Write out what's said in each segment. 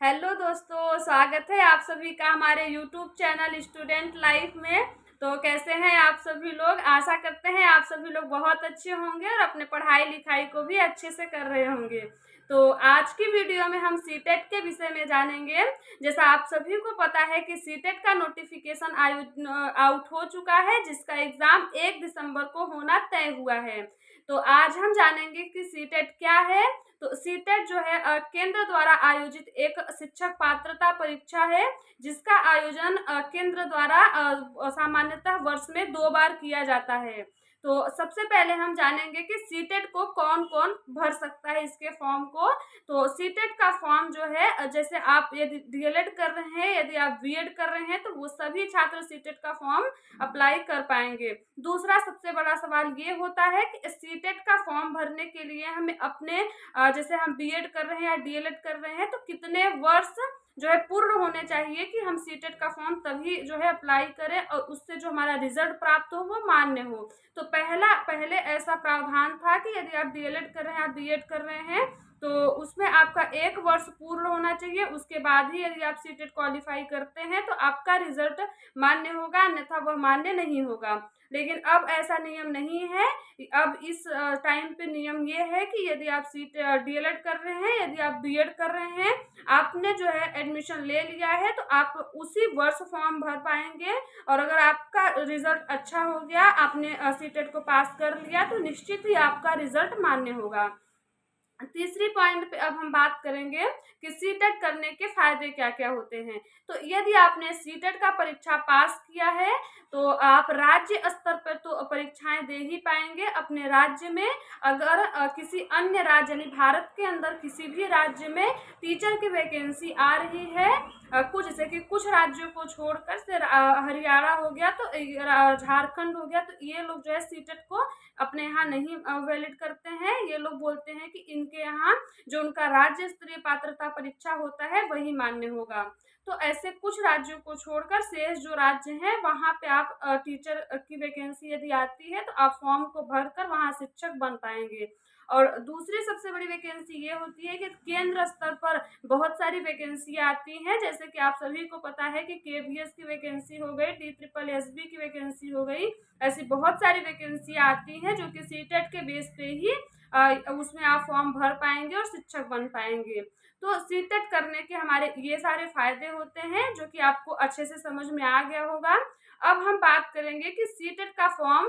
Hello दोस्तों, स्वागत है आप सभी का हमारे यूट्यूब चैनल स्टूडेंट लाइफ में। तो कैसे हैं आप सभी लोग? आशा करते हैं आप सभी लोग बहुत अच्छे होंगे और अपने पढ़ाई लिखाई को भी अच्छे से कर रहे होंगे। तो आज की वीडियो में हम सीटेट के विषय में जानेंगे। जैसा आप सभी को पता है कि सीटेट का नोटिफिकेशन आउट हो चुका है, जिसका एग्जाम 1 दिसंबर को होना तय हुआ है। तो आज हम जानेंगे कि सीटेट क्या है। तो सीटेट जो है केंद्र द्वारा आयोजित एक शिक्षक पात्रता परीक्षा है, जिसका आयोजन केंद्र द्वारा सामान्यतः वर्ष में 2 बार किया जाता है। तो सबसे पहले हम जानेंगे कि सीटेट को कौन कौन भर सकता है, इसके फॉर्म को। तो सीटेट का फॉर्म जो है जैसे आप यदि डीएलएड कर रहे हैं, यदि आप बीएड कर रहे हैं, तो वो सभी छात्र सीटेट का फॉर्म अप्लाई कर पाएंगे। दूसरा सबसे बड़ा सवाल ये होता है कि सीटेट का फॉर्म भरने के लिए हमें अपने जैसे हम बीएड कर रहे हैं या डीएलएड कर रहे हैं, तो कितने वर्ष जो है पूर्ण होने चाहिए कि हम सीटेट का फॉर्म तभी जो है अप्लाई करें और उससे जो हमारा रिजल्ट प्राप्त हो वो मान्य हो। तो पहले ऐसा प्रावधान था कि यदि आप डीएलएड कर रहे हैं, आप बीएड कर रहे हैं, तो उसमें आपका 1 वर्ष पूर्ण होना चाहिए। उसके बाद ही यदि आप सीटेट क्वालिफाई करते हैं तो आपका रिजल्ट मान्य होगा, अन्यथा वह मान्य नहीं होगा। लेकिन अब ऐसा नियम नहीं है। अब इस टाइम पे नियम ये है कि यदि आप डीएलएड कर रहे हैं, यदि आप बीएड कर रहे हैं, आपने जो है एडमिशन ले लिया है, तो आप उसी वर्ष फॉर्म भर पाएंगे। और अगर आपका रिजल्ट अच्छा हो गया, आपने सीटेट को पास कर लिया, तो निश्चित ही आपका रिजल्ट मान्य होगा। तीसरी पॉइंट पे अब हम बात करेंगे कि सीटेट करने के फायदे क्या क्या होते हैं। तो यदि आपने सीटेट का परीक्षा पास किया है, तो आप राज्य स्तर पर तो परीक्षाएं दे ही पाएंगे अपने राज्य में। अगर किसी अन्य राज्य यानी भारत के अंदर किसी भी राज्य में टीचर की वैकेंसी आ रही है, कुछ जैसे कि कुछ राज्यों को छोड़कर से हरियाणा हो गया, तो झारखंड हो गया, तो ये लोग जो है सीटेट को अपने यहाँ नहीं वैलिड करते हैं। ये लोग बोलते हैं कि इनके यहाँ जो उनका राज्य स्तरीय पात्रता परीक्षा होता है वही मान्य होगा। तो ऐसे कुछ राज्यों को छोड़कर शेष जो राज्य हैं वहाँ पे आप टीचर की वैकेंसी यदि आती है, तो आप फॉर्म को भरकर वहाँ शिक्षक बन पाएंगे। और दूसरी सबसे बड़ी वैकेंसी ये होती है कि केंद्र स्तर पर बहुत सारी वैकेंसी आती हैं। जैसे कि आप सभी को पता है कि केवीएस की वैकेंसी हो गई, TSSB की वैकेंसी हो गई। ऐसी बहुत सारी वैकेंसी आती हैं जो कि सीटेट के बेस पे ही उसमें आप फॉर्म भर पाएंगे और शिक्षक बन पाएंगे। तो सीटेट करने के हमारे ये सारे फायदे होते हैं, जो कि आपको अच्छे से समझ में आ गया होगा। अब हम बात करेंगे कि सीटेट का फॉर्म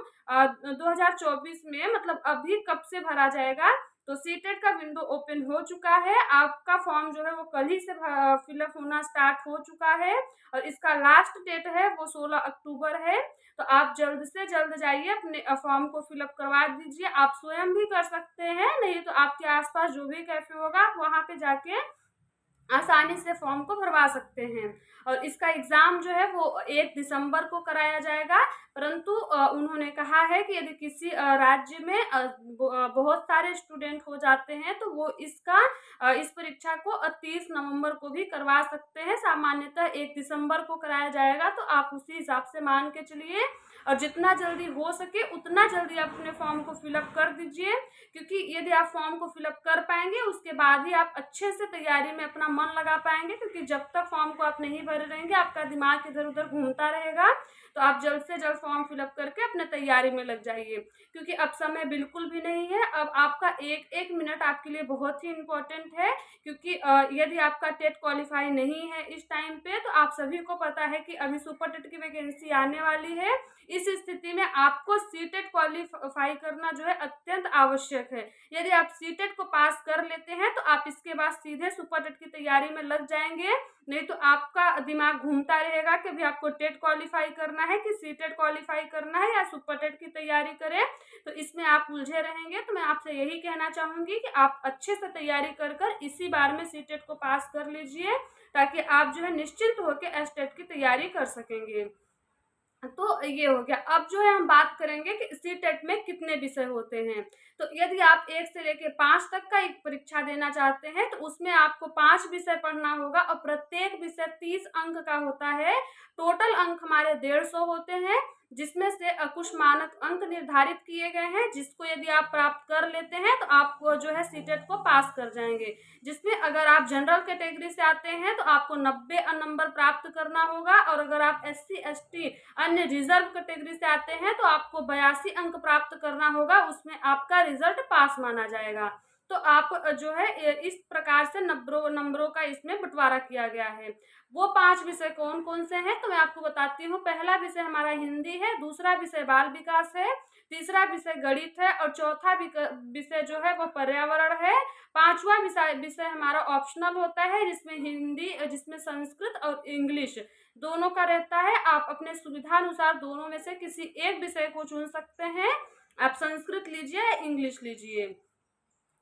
2024 में मतलब अभी कब से भरा जाएगा। तो सीटेट का विंडो ओपन हो चुका है। आपका फॉर्म जो है वो कल ही से फिलअप होना स्टार्ट हो चुका है और इसका लास्ट डेट है वो 16 अक्टूबर है। तो आप जल्द से जल्द जाइए, अपने फॉर्म को फिलअप करवा दीजिए। आप स्वयं भी कर सकते हैं, नहीं तो आपके आसपास जो भी कैफे होगा आप वहाँ पे जाके आसानी से फॉर्म को भरवा सकते हैं। और इसका एग्जाम जो है वो 1 दिसंबर को कराया जाएगा। परंतु उन्होंने कहा है कि यदि किसी राज्य में बहुत सारे स्टूडेंट हो जाते हैं, तो वो इस परीक्षा को 30 नवंबर को भी करवा सकते हैं। सामान्यतः 1 दिसंबर को कराया जाएगा, तो आप उसी हिसाब से मान के चलिए। और जितना जल्दी हो सके उतना जल्दी आप अपने फॉर्म को फिलअप कर दीजिए, क्योंकि यदि आप फॉर्म को फिलअप कर पाएंगे उसके बाद ही आप अच्छे से तैयारी में अपना मन लगा पाएंगे। क्योंकि जब तक फॉर्म को आप नहीं भरे रहेंगे, आपका दिमाग इधर उधर घूमता रहेगा। तो आप जल्द से जल्द फॉर्म फिलअप करके अपने तैयारी में लग जाइए, क्योंकि अब समय बिल्कुल भी नहीं है। अब आपका एक एक मिनट आपके लिए बहुत ही इम्पोर्टेंट है, क्योंकि यदि आपका टेट क्वालिफाई नहीं है इस टाइम पे, तो आप सभी को पता है कि अभी सुपर टेट की वैकेंसी आने वाली है। इस स्थिति में आपको सीटेट क्वालिफाई करना जो है अत्यंत आवश्यक है। यदि आप सीटेट को पास कर लेते हैं, तो आप इसके बाद सीधे सुपर टेट की तैयारी में लग जाएंगे। नहीं तो आपका दिमाग घूमता रहेगा कि अभी आपको टेट क्वालिफाई करना है कि सीटेट क्वालिफाई करना है या सुपर टेट की तैयारी करें, तो इसमें आप उलझे रहेंगे। तो मैं आपसे यही कहना चाहूंगी कि आप अच्छे से तैयारी कर इसी बार में सीटेट को पास कर लीजिए, ताकि आप जो है निश्चिंत होकर एस्टेट की तैयारी कर सकेंगे। तो ये हो गया। अब जो है हम बात करेंगे कि सीटेट में कितने विषय होते हैं। तो यदि आप 1 से लेकर 5 तक का एक परीक्षा देना चाहते हैं, तो उसमें आपको 5 विषय पढ़ना होगा और प्रत्येक विषय 30 अंक का होता है। टोटल अंक हमारे 150 होते हैं। जिसमें से कुछ मानक अंक निर्धारित किए गए हैं, जिसको यदि आप प्राप्त कर लेते हैं तो आप जो है सीटेट को पास कर जाएंगे। जिसमें अगर आप जनरल कैटेगरी से आते हैं तो आपको 90 नंबर प्राप्त करना होगा, और अगर आप SC ST अन्य रिजर्व कैटेगरी से आते हैं तो आपको 82 अंक प्राप्त करना होगा, उसमें आपका रिजल्ट पास माना जाएगा। तो आप जो है इस प्रकार से नंबरों का इसमें बंटवारा किया गया है। वो 5 विषय कौन कौन से हैं तो मैं आपको बताती हूँ। पहला विषय हमारा हिंदी है, दूसरा विषय बाल विकास है, तीसरा विषय गणित है, और चौथा विषय जो है वो पर्यावरण है। पांचवा विषय हमारा ऑप्शनल होता है, जिसमें हिंदी, जिसमें संस्कृत और इंग्लिश दोनों का रहता है। आप अपने सुविधानुसार दोनों में से किसी एक विषय को चुन सकते हैं। आप संस्कृत लीजिए या इंग्लिश लीजिए,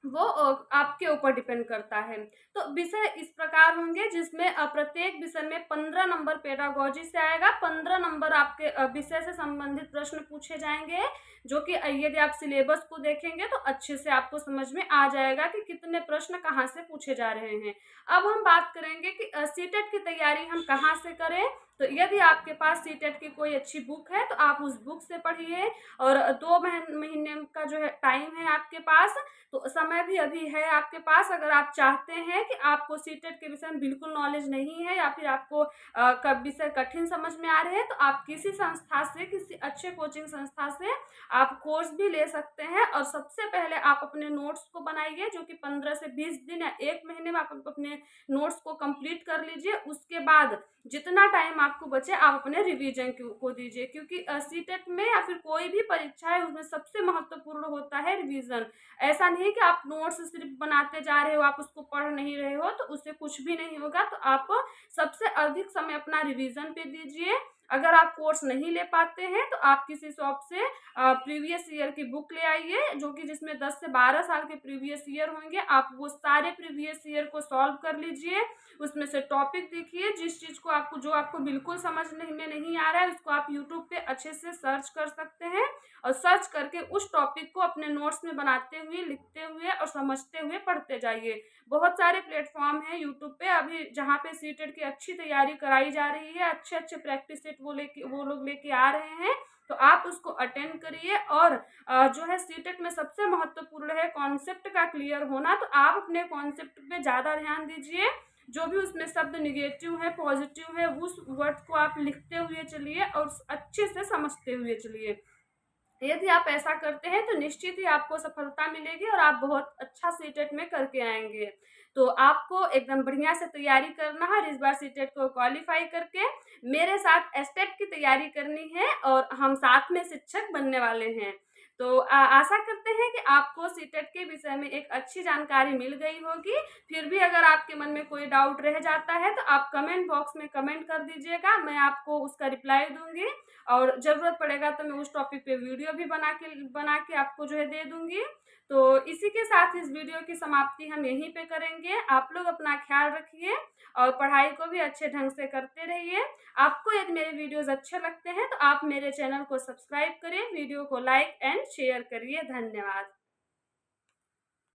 वो आपके ऊपर डिपेंड करता है। तो विषय इस प्रकार होंगे, जिसमें प्रत्येक विषय में 15 नंबर पेडागोजी से आएगा, 15 नंबर आपके विषय से संबंधित प्रश्न पूछे जाएंगे, जो कि यदि आप सिलेबस को देखेंगे तो अच्छे से आपको समझ में आ जाएगा कि कितने प्रश्न कहाँ से पूछे जा रहे हैं। अब हम बात करेंगे कि सीटेट की तैयारी हम कहाँ से करें। तो यदि आपके पास सीटेट की कोई अच्छी बुक है तो आप उस बुक से पढ़िए, और 2 महीने का जो है टाइम है आपके पास, तो समय भी अभी है आपके पास। अगर आप चाहते हैं कि आपको सीटेट के विषय में बिल्कुल नॉलेज नहीं है, या फिर आपको विषय कठिन समझ में आ रहे हैं, तो आप किसी संस्था से, किसी अच्छे कोचिंग संस्था से आप कोर्स भी ले सकते हैं। और सबसे पहले आप अपने नोट्स को बनाइए, जो कि 15 से 20 दिन या 1 महीने में आप अपने नोट्स को कंप्लीट कर लीजिए। उसके बाद जितना टाइम आपको बचे आप अपने रिवीजन को दीजिए, क्योंकि सीटेट में या फिर कोई भी परीक्षा है उसमें सबसे महत्वपूर्ण होता है रिवीजन। ऐसा नहीं कि आप नोट्स सिर्फ बनाते जा रहे हो, आप उसको पढ़ नहीं रहे हो, तो उससे कुछ भी नहीं होगा। तो आप सबसे अधिक समय अपना रिवीजन पे दीजिए। अगर आप कोर्स नहीं ले पाते हैं तो आप किसी शॉप से प्रीवियस ईयर की बुक ले आइए, जो कि जिसमें 10 से 12 साल के प्रीवियस ईयर होंगे। आप वो सारे प्रीवियस ईयर को सॉल्व कर लीजिए, उसमें से टॉपिक देखिए, जिस चीज को आपको बिल्कुल समझ में नहीं आ रहा है उसको आप यूट्यूब पे अच्छे से सर्च कर सकते हैं, और सर्च करके उस टॉपिक को अपने नोट्स में बनाते हुए, लिखते हुए और समझते हुए पढ़ते जाइए। बहुत सारे प्लेटफॉर्म हैं यूट्यूब पे अभी, जहाँ पे सीटेट की अच्छी तैयारी कराई जा रही है। अच्छे अच्छे प्रैक्टिस सेट वो लोग लेके आ रहे हैं, तो आप उसको अटेंड करिए। और जो है सीटेट में सबसे महत्वपूर्ण है कॉन्सेप्ट का क्लियर होना, तो आप अपने कॉन्सेप्ट पे ज़्यादा ध्यान दीजिए। जो भी उसमें शब्द निगेटिव है, पॉजिटिव है, उस वर्ड को आप लिखते हुए चलिए और अच्छे से समझते हुए चलिए। यदि आप ऐसा करते हैं तो निश्चित ही आपको सफलता मिलेगी, और आप बहुत अच्छा सीटेट में करके आएंगे। तो आपको एकदम बढ़िया से तैयारी करना है, इस बार सीटेट को क्वालिफाई करके मेरे साथ एस्टेट की तैयारी करनी है, और हम साथ में शिक्षक बनने वाले हैं। तो आशा करते हैं कि आपको सीटेट के विषय में एक अच्छी जानकारी मिल गई होगी। फिर भी अगर आपके मन में कोई डाउट रह जाता है तो आप कमेंट बॉक्स में कमेंट कर दीजिएगा, मैं आपको उसका रिप्लाई दूंगी, और ज़रूरत पड़ेगा तो मैं उस टॉपिक पे वीडियो भी बना के आपको जो है दे दूंगी। तो इसी के साथ इस वीडियो की समाप्ति हम यहीं पे करेंगे। आप लोग अपना ख्याल रखिए और पढ़ाई को भी अच्छे ढंग से करते रहिए। आपको यदि मेरे वीडियोस अच्छे लगते हैं तो आप मेरे चैनल को सब्सक्राइब करें, वीडियो को लाइक एंड शेयर करिए। धन्यवाद।